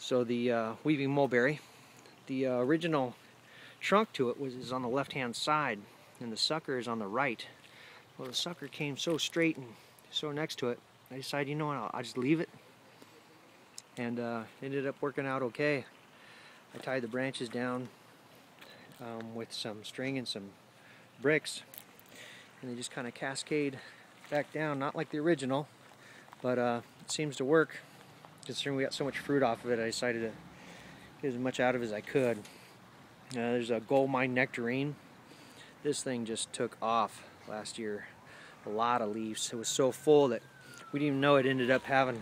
So the weaving mulberry, the original trunk to it is on the left-hand side, and the sucker is on the right. Well, the sucker came so straight and so next to it, I decided, you know what, I'll just leave it, and ended up working out okay. I tied the branches down with some string and some bricks, and they just kind of cascade back down, not like the original, but it seems to work. Considering we got so much fruit off of it, I decided to get as much out of it as I could. There's a gold mine nectarine. This thing just took off last year. A lot of leaves. It was so full that we didn't even know it ended up having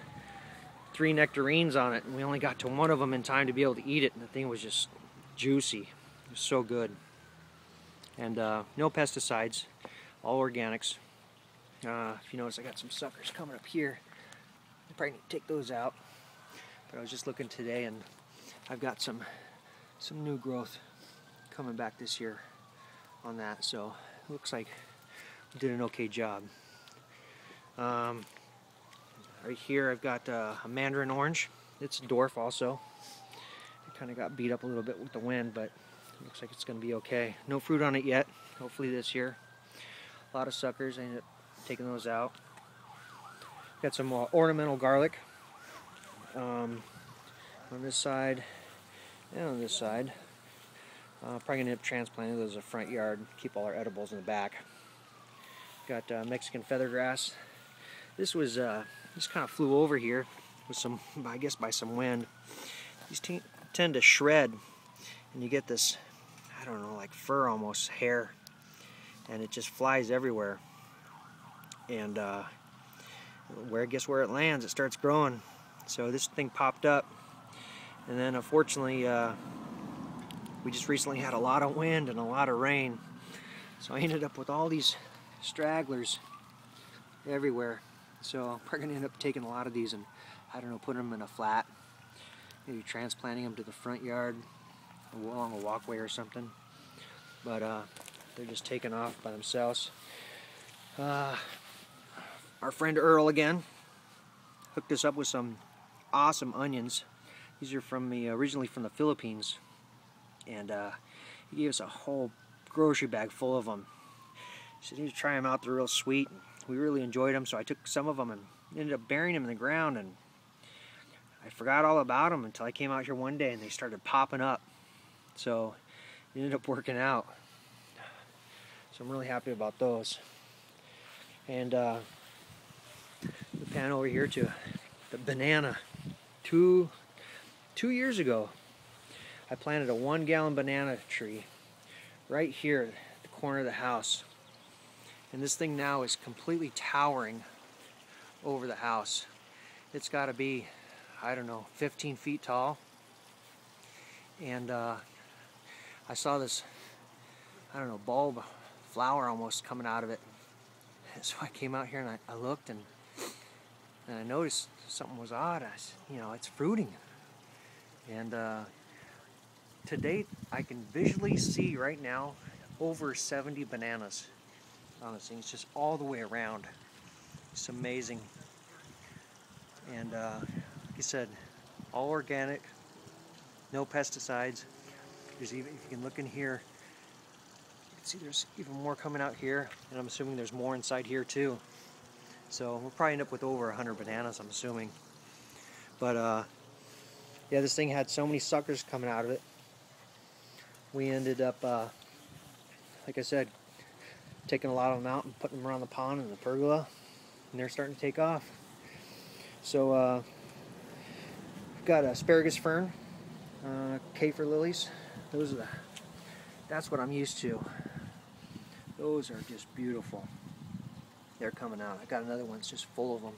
3 nectarines on it, and we only got to one of them in time to be able to eat it, and the thing was just juicy. It was so good. And no pesticides, all organics. If you notice, I got some suckers coming up here. I probably need to take those out. But I was just looking today, and I've got some new growth coming back this year on that. So it looks like we did an okay job. Right here I've got a mandarin orange. It's a dwarf also. It kind of got beat up a little bit with the wind, but it looks like it's going to be okay. No fruit on it yet. Hopefully this year. A lot of suckers. I ended up taking those out. Got some ornamental garlic on this side and on this side. Probably going to end up transplanting those in the front yard. Keep all our edibles in the back. Got Mexican feathergrass. This was just kind of flew over here with some, I guess, by some wind. These tend to shred, and you get this, I don't know, like fur almost, hair, and it just flies everywhere. And where it lands, it starts growing. So this thing popped up, and then unfortunately we just recently had a lot of wind and a lot of rain, so I ended up with all these stragglers everywhere. So I'm probably gonna end up taking a lot of these and, I don't know, putting them in a flat, maybe transplanting them to the front yard along a walkway or something. But they're just taking off by themselves. Our friend Earl again hooked us up with some awesome onions. These are from originally from the Philippines, and he gave us a whole grocery bag full of them. He said, "You need to try them out, they're real sweet." We really enjoyed them, so I took some of them and ended up burying them in the ground, and I forgot all about them until I came out here one day and they started popping up. So it ended up working out. So I'm really happy about those. And we pan over here to the banana. Two years ago, I planted a 1-gallon banana tree right here at the corner of the house. And this thing now is completely towering over the house. It's got to be, I don't know, 15 feet tall. And I saw this, I don't know, bulb, flower almost coming out of it. So I came out here and I looked, and I noticed something was odd. I said, you know, it's fruiting. And to date, I can visually see right now over 70 bananas on this thing. It's just all the way around. It's amazing. And like I said, all organic, no pesticides. There's even, if you can look in here, you can see there's even more coming out here, and I'm assuming there's more inside here too. So we'll probably end up with over 100 bananas, I'm assuming. But yeah, this thing had so many suckers coming out of it. We ended up, like I said, taking a lot of them out and putting them around the pond and the pergola, and they're starting to take off. So we've got asparagus fern, kaffir lilies. Those are that's what I'm used to. Those are just beautiful. They're coming out. I got another one that's just full of them.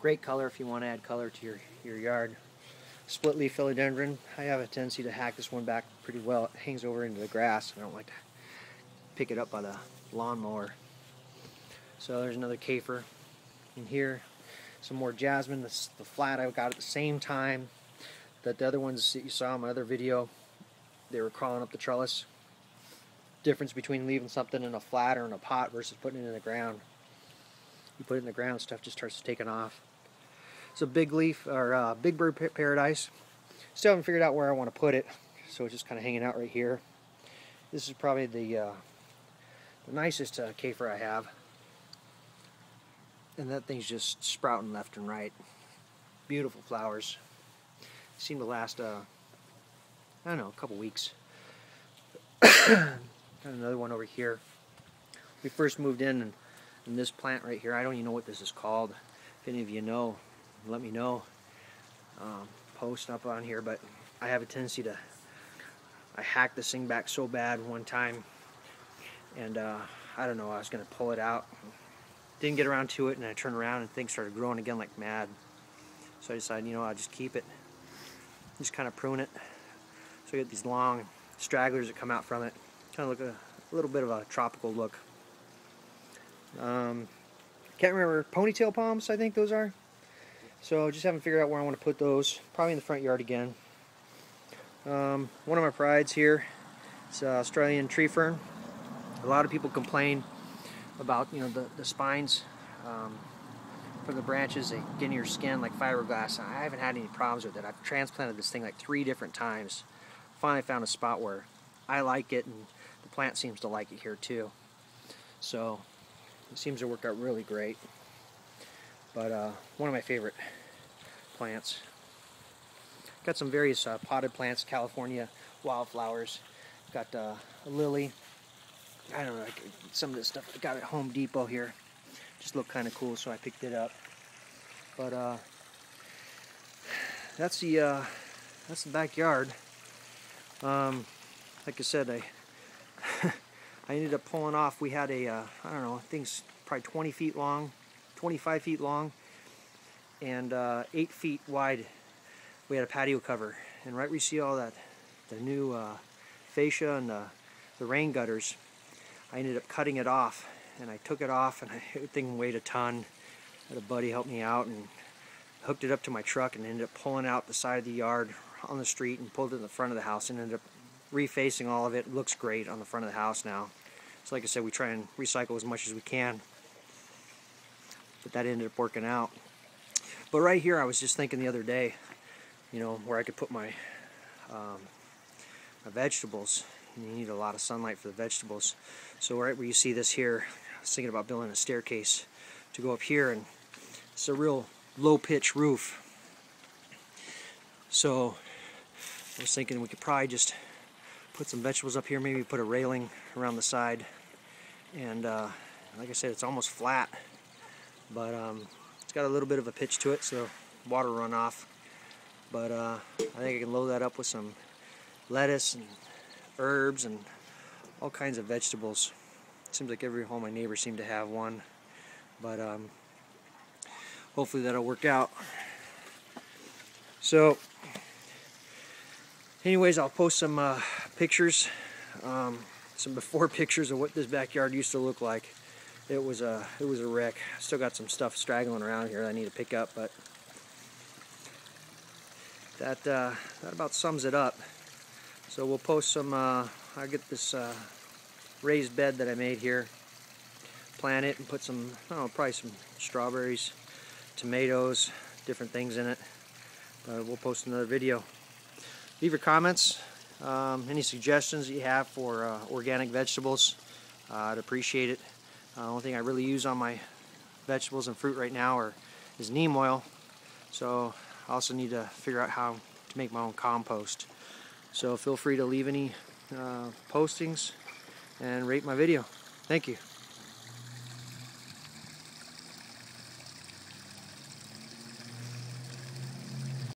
Great color if you want to add color to your yard. Split leaf philodendron. I have a tendency to hack this one back pretty well. It hangs over into the grass. I don't like to pick it up by the lawnmower. So there's another kaffir in here. Some more jasmine. This the flat I got at the same time that the other ones that you saw in my other video. They were crawling up the trellis. Difference between leaving something in a flat or in a pot versus putting it in the ground. You put it in the ground, stuff just starts taking off. It's a big leaf, or big bird paradise. Still haven't figured out where I want to put it, so it's just kind of hanging out right here. This is probably the nicest kafer I have. And that thing's just sprouting left and right. Beautiful flowers. Seem to last, I don't know, a couple weeks. Got another one over here. We first moved in this plant right here. I don't even know what this is called. If any of you know, let me know. Post up on here, but I have a tendency to, I hacked this thing back so bad one time, and I don't know, I was going to pull it out. Didn't get around to it, and I turned around and things started growing again like mad. So I decided, you know, I'll just keep it. Just kind of prune it. So you get these long stragglers that come out from it. Kind of look a little bit of a tropical look. Can't remember, ponytail palms, I think those are. So just haven't figured out where I want to put those. Probably in the front yard again. One of my prides here, it's Australian tree fern. A lot of people complain about, you know, the spines from the branches. They get in your skin like fiberglass. I haven't had any problems with it. I've transplanted this thing like 3 different times. Finally found a spot where I like it, and the plant seems to like it here too. So it seems to work out really great. But one of my favorite plants. Got some various potted plants, California wildflowers. Got a lily. I don't know, some of this stuff I got at Home Depot here. Just looked kind of cool, so I picked it up. But that's the backyard. Like I said, I ended up pulling off. We had a I don't know, I think it's probably 20 feet long, 25 feet long, and 8 feet wide. We had a patio cover, and right where you see all that, the new fascia and the rain gutters, I ended up cutting it off, and I took it off, and the thing weighed a ton. I had a buddy help me out and hooked it up to my truck, and ended up pulling out the side of the yard on the street and pulled it in the front of the house, and ended up refacing all of it. It looks great on the front of the house now. So like I said, we try and recycle as much as we can, but that ended up working out. But right here, I was just thinking the other day, you know, where I could put my my vegetables. And you need a lot of sunlight for the vegetables. So right where you see this here, I was thinking about building a staircase to go up here, and it's a real low pitch roof. So I was thinking we could probably just put some vegetables up here, maybe put a railing around the side, and like I said, it's almost flat, but it's got a little bit of a pitch to it, so water runoff. But I think I can load that up with some lettuce and herbs and all kinds of vegetables. It seems like every home my neighbors seem to have one, but hopefully that'll work out. So anyways, I'll post some pictures, some before pictures of what this backyard used to look like. It was a wreck. Still got some stuff straggling around here that I need to pick up, but that about sums it up. So we'll post some, I'll get this raised bed that I made here, plant it, and put some, I don't know, probably some strawberries, tomatoes, different things in it. We'll post another video. Leave your comments, any suggestions that you have for organic vegetables. I'd appreciate it. The only thing I really use on my vegetables and fruit right now is neem oil. So I also need to figure out how to make my own compost. So feel free to leave any postings and rate my video. Thank you.